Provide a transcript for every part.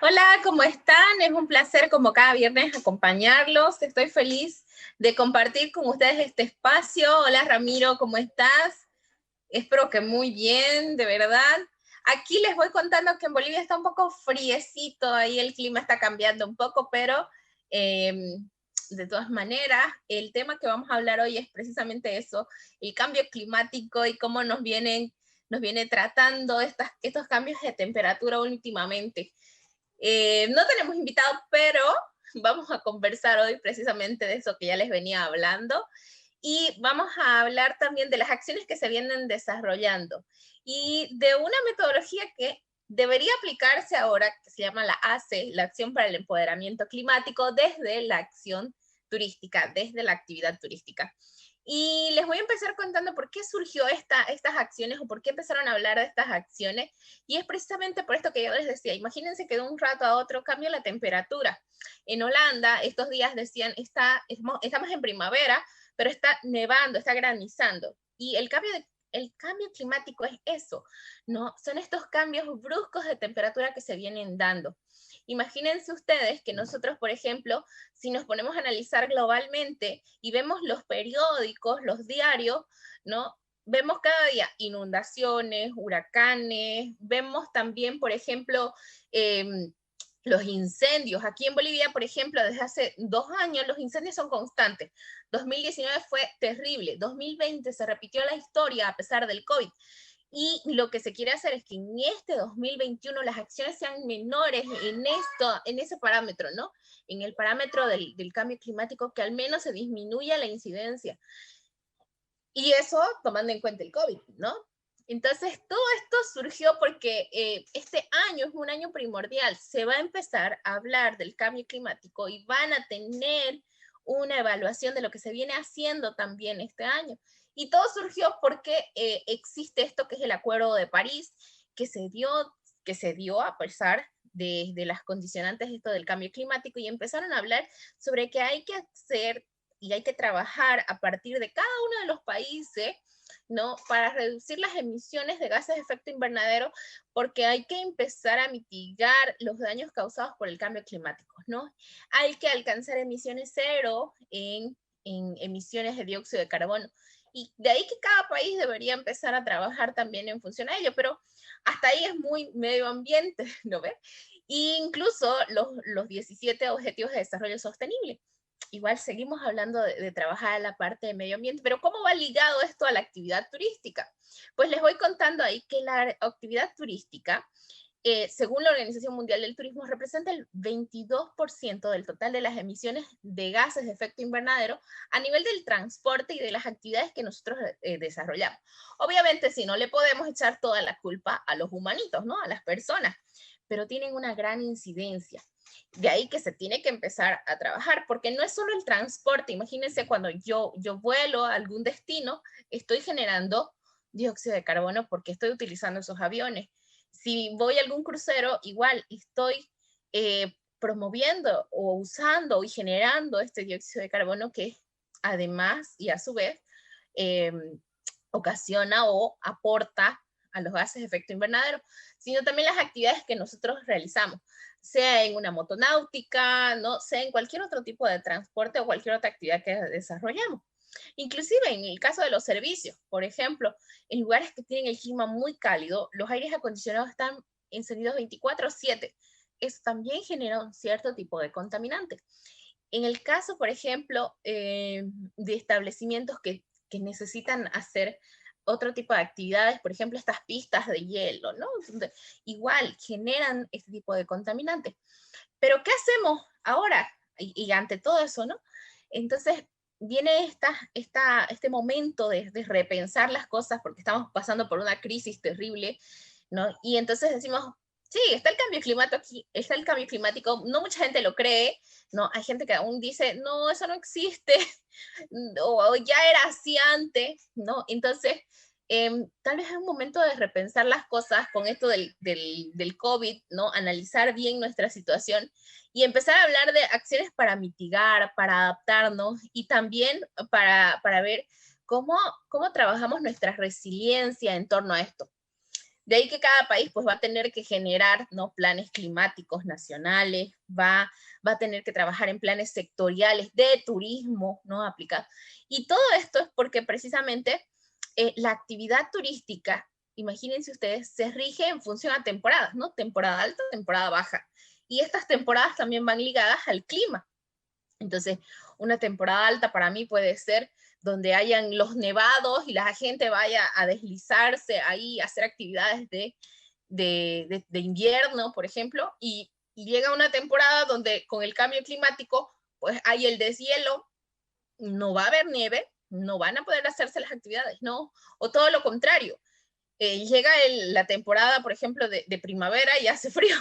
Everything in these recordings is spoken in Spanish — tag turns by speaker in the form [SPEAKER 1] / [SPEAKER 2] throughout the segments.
[SPEAKER 1] Hola, ¿cómo están? Es un placer como cada viernes acompañarlos. Estoy feliz de compartir con ustedes este espacio. Hola Ramiro, ¿cómo estás? Espero que muy bien, de verdad. Aquí les voy contando que en Bolivia está un poco friecito, ahí el clima está cambiando un poco, pero de todas maneras, el tema que vamos a hablar hoy es precisamente eso, el cambio climático y cómo nos viene tratando estos cambios de temperatura últimamente. No tenemos invitados, pero vamos a conversar hoy precisamente de eso que ya les venía hablando. Y vamos a hablar también de las acciones que se vienen desarrollando y de una metodología que debería aplicarse ahora, que se llama la ACE, la Acción para el Empoderamiento Climático, desde la acción turística, desde la actividad turística. Y les voy a empezar contando por qué surgió estas acciones o por qué empezaron a hablar de estas acciones. Y es precisamente por esto que yo les decía, imagínense que de un rato a otro cambia la temperatura. En Holanda, estos días decían, estamos en primavera, pero está nevando, está granizando. Y el cambio climático es eso, ¿no? Son estos cambios bruscos de temperatura que se vienen dando. Imagínense ustedes que nosotros, por ejemplo, si nos ponemos a analizar globalmente y vemos los periódicos, los diarios, ¿no? Vemos cada día inundaciones, huracanes, vemos también, por ejemplo, los incendios. Aquí en Bolivia, por ejemplo, desde hace 2 años los incendios son constantes. 2019 fue terrible, 2020 se repitió la historia a pesar del COVID. Y lo que se quiere hacer es que en este 2021 las acciones sean menores en ese parámetro, ¿no? En el parámetro del cambio climático, que al menos se disminuya la incidencia. Y eso tomando en cuenta el COVID, ¿no? Entonces, todo esto surgió porque este año es un año primordial. Se va a empezar a hablar del cambio climático y van a tener una evaluación de lo que se viene haciendo también este año. Y todo surgió porque existe esto que es el Acuerdo de París, que se dio a pesar de las condicionantes esto del cambio climático, y empezaron a hablar sobre que hay que hacer y hay que trabajar a partir de cada uno de los países, ¿no? Para reducir las emisiones de gases de efecto invernadero, porque hay que empezar a mitigar los daños causados por el cambio climático, ¿no? Hay que alcanzar emisiones cero en emisiones de dióxido de carbono. Y de ahí que cada país debería empezar a trabajar también en función a ello, pero hasta ahí es muy medio ambiente, ¿no ves? E incluso los 17 Objetivos de Desarrollo Sostenible. Igual seguimos hablando de trabajar en la parte de medio ambiente, pero ¿cómo va ligado esto a la actividad turística? Pues les voy contando ahí que la actividad turística, según la Organización Mundial del Turismo, representa el 22% del total de las emisiones de gases de efecto invernadero a nivel del transporte y de las actividades que nosotros desarrollamos. Obviamente, si no le podemos echar toda la culpa a los humanitos, ¿no? A las personas, pero tienen una gran incidencia. De ahí que se tiene que empezar a trabajar, porque no es solo el transporte. Imagínense cuando yo vuelo a algún destino, estoy generando dióxido de carbono porque estoy utilizando esos aviones. Si voy a algún crucero, igual estoy promoviendo o usando y generando este dióxido de carbono que además y a su vez eh, ocasiona o aporta a los gases de efecto invernadero, sino también las actividades que nosotros realizamos, sea en una motonáutica, ¿no? Sea en cualquier otro tipo de transporte o cualquier otra actividad que desarrollamos. Inclusive en el caso de los servicios, por ejemplo, en lugares que tienen el clima muy cálido, los aires acondicionados están encendidos 24/7. Eso también genera un cierto tipo de contaminante. En el caso, por ejemplo, de establecimientos que necesitan hacer otro tipo de actividades, por ejemplo, estas pistas de hielo, ¿no? Igual generan este tipo de contaminantes. Pero ¿qué hacemos ahora? Y ante todo eso, ¿no? Entonces viene este momento de repensar las cosas porque estamos pasando por una crisis terrible, ¿no? Y entonces decimos, sí, está el cambio climático aquí, está el cambio climático, no mucha gente lo cree, ¿no? Hay gente que aún dice, no, eso no existe, o ya era así antes, ¿no? Entonces, tal vez es un momento de repensar las cosas con esto del COVID, ¿no? Analizar bien nuestra situación y empezar a hablar de acciones para mitigar, para adaptarnos y también para ver cómo trabajamos nuestra resiliencia en torno a esto. De ahí que cada país pues va a tener que generar, ¿no?, planes climáticos nacionales, va a tener que trabajar en planes sectoriales de turismo, ¿no?, aplicados. Y todo esto es porque precisamente la actividad turística, imagínense ustedes, se rige en función a temporadas, ¿no? Temporada alta, temporada baja. Y estas temporadas también van ligadas al clima. Entonces, una temporada alta para mí puede ser donde hayan los nevados y la gente vaya a deslizarse ahí, a hacer actividades de invierno, por ejemplo, y llega una temporada donde con el cambio climático, pues hay el deshielo, no va a haber nieve, no van a poder hacerse las actividades, ¿no? O todo lo contrario, llega la temporada, por ejemplo, de primavera y hace frío.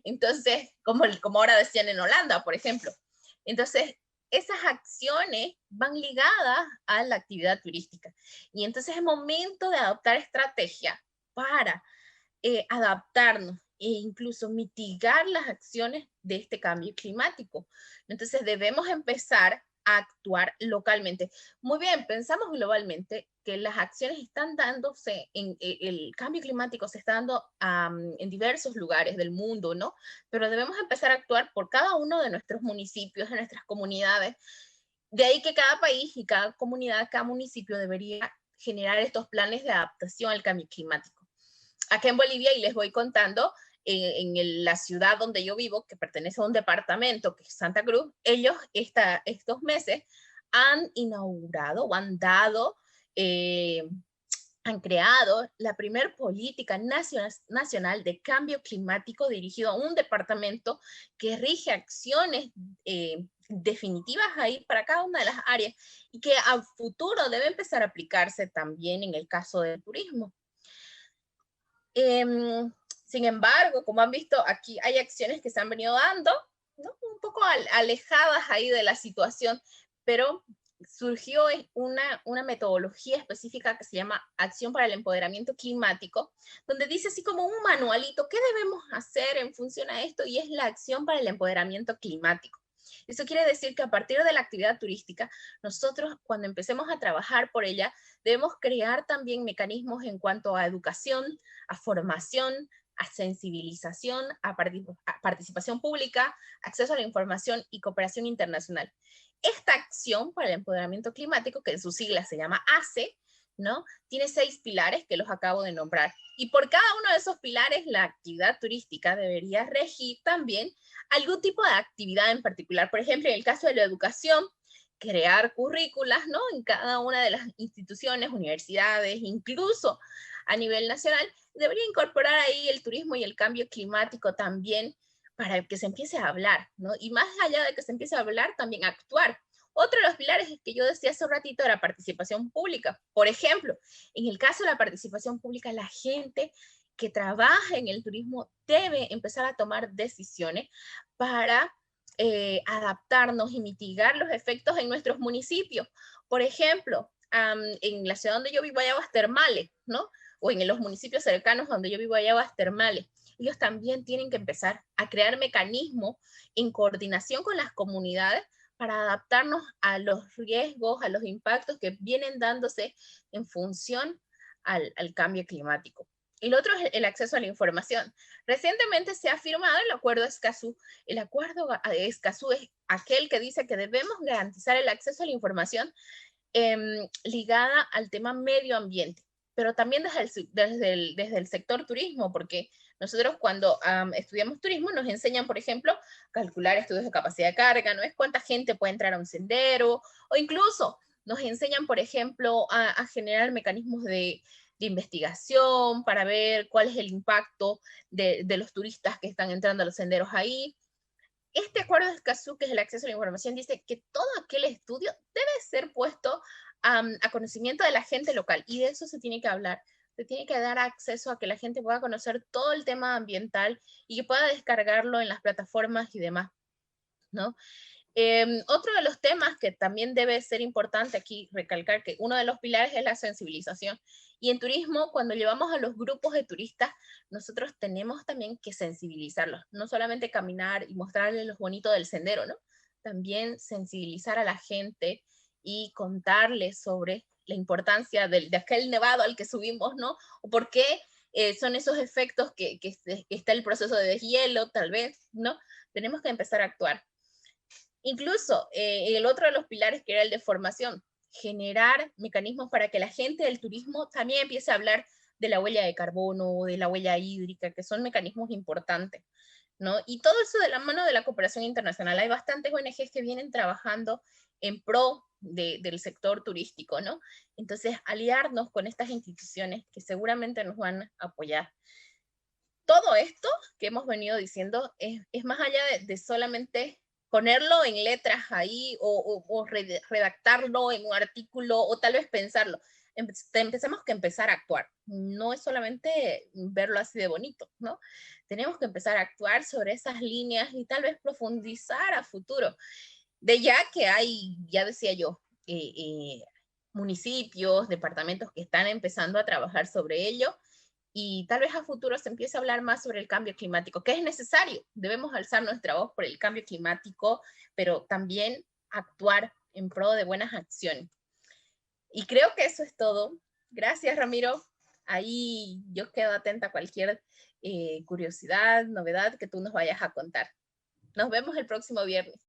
[SPEAKER 1] Entonces, como ahora decían en Holanda, por ejemplo. Entonces, esas acciones van ligadas a la actividad turística. Y entonces es momento de adoptar estrategias para adaptarnos e incluso mitigar las acciones de este cambio climático. Entonces debemos empezar a actuar localmente. Muy bien, pensamos globalmente que las acciones están dándose, el cambio climático se está dando en diversos lugares del mundo, ¿no? Pero debemos empezar a actuar por cada uno de nuestros municipios, de nuestras comunidades. De ahí que cada país y cada comunidad, cada municipio debería generar estos planes de adaptación al cambio climático. Acá en Bolivia, y les voy contando, la ciudad donde yo vivo, que pertenece a un departamento, que es Santa Cruz, ellos estos meses han inaugurado o han dado, han creado la primer política nacional de cambio climático dirigido a un departamento que rige acciones definitivas ahí para cada una de las áreas y que a futuro debe empezar a aplicarse también en el caso del turismo. Sin embargo, como han visto, aquí hay acciones que se han venido dando, ¿no?, un poco alejadas ahí de la situación, pero surgió una metodología específica que se llama Acción para el Empoderamiento Climático, donde dice así como un manualito, ¿qué debemos hacer en función a esto? Y es la Acción para el Empoderamiento Climático. Eso quiere decir que a partir de la actividad turística, nosotros cuando empecemos a trabajar por ella, debemos crear también mecanismos en cuanto a educación, a formación, a sensibilización, a participación pública, acceso a la información y cooperación internacional. Esta acción para el empoderamiento climático, que en sus siglas se llama ACE, ¿no?, tiene 6 pilares que los acabo de nombrar. Y por cada uno de esos pilares, la actividad turística debería regir también algún tipo de actividad en particular. Por ejemplo, en el caso de la educación, crear currículas, ¿no?, en cada una de las instituciones, universidades, incluso a nivel nacional, debería incorporar ahí el turismo y el cambio climático también para que se empiece a hablar, ¿no? Y más allá de que se empiece a hablar, también a actuar. Otro de los pilares que yo decía hace un ratito era participación pública. Por ejemplo, en el caso de la participación pública, la gente que trabaja en el turismo debe empezar a tomar decisiones para adaptarnos y mitigar los efectos en nuestros municipios. Por ejemplo, en la ciudad donde yo vivo hay aguas termales, ¿no? O en los municipios cercanos donde yo vivo hay aguas termales. Ellos también tienen que empezar a crear mecanismos en coordinación con las comunidades para adaptarnos a los riesgos, a los impactos que vienen dándose en función al cambio climático. Y lo otro es el acceso a la información. Recientemente se ha firmado el Acuerdo de Escazú. El Acuerdo de Escazú es aquel que dice que debemos garantizar el acceso a la información ligada al tema medio ambiente, pero también desde el sector turismo, porque nosotros cuando estudiamos turismo nos enseñan, por ejemplo, calcular estudios de capacidad de carga, ¿no? Es cuánta gente puede entrar a un sendero, o incluso nos enseñan, por ejemplo, a generar mecanismos de investigación para ver cuál es el impacto de los turistas que están entrando a los senderos ahí. Este acuerdo de Escazú, que es el acceso a la información, dice que todo aquel estudio debe ser puesto a conocimiento de la gente local, y de eso se tiene que hablar. Se tiene que dar acceso a que la gente pueda conocer todo el tema ambiental y que pueda descargarlo en las plataformas y demás, ¿no? Otro de los temas que también debe ser importante aquí recalcar que uno de los pilares es la sensibilización. Y en turismo, cuando llevamos a los grupos de turistas, nosotros tenemos también que sensibilizarlos. No solamente caminar y mostrarles lo bonito del sendero, ¿no? También sensibilizar a la gente y contarles sobre la importancia de aquel nevado al que subimos, ¿no? O por qué son esos efectos que está el proceso de deshielo, tal vez, ¿no? Tenemos que empezar a actuar. Incluso el otro de los pilares, que era el de formación, generar mecanismos para que la gente del turismo también empiece a hablar de la huella de carbono, de la huella hídrica, que son mecanismos importantes, ¿no? Y todo eso de la mano de la cooperación internacional. Hay bastantes ONGs que vienen trabajando en pro del sector turístico, ¿no? Entonces, aliarnos con estas instituciones que seguramente nos van a apoyar. Todo esto que hemos venido diciendo es más allá de solamente ponerlo en letras ahí o redactarlo en un artículo o tal vez pensarlo. Empezamos que empezar a actuar. No es solamente verlo así de bonito, ¿no? Tenemos que empezar a actuar sobre esas líneas y tal vez profundizar a futuro. De ya que hay, ya decía yo, municipios, departamentos que están empezando a trabajar sobre ello, y tal vez a futuro se empiece a hablar más sobre el cambio climático, que es necesario. Debemos alzar nuestra voz por el cambio climático, pero también actuar en pro de buenas acciones. Y creo que eso es todo. Gracias, Ramiro. Ahí yo quedo atenta a cualquier curiosidad, novedad que tú nos vayas a contar. Nos vemos el próximo viernes.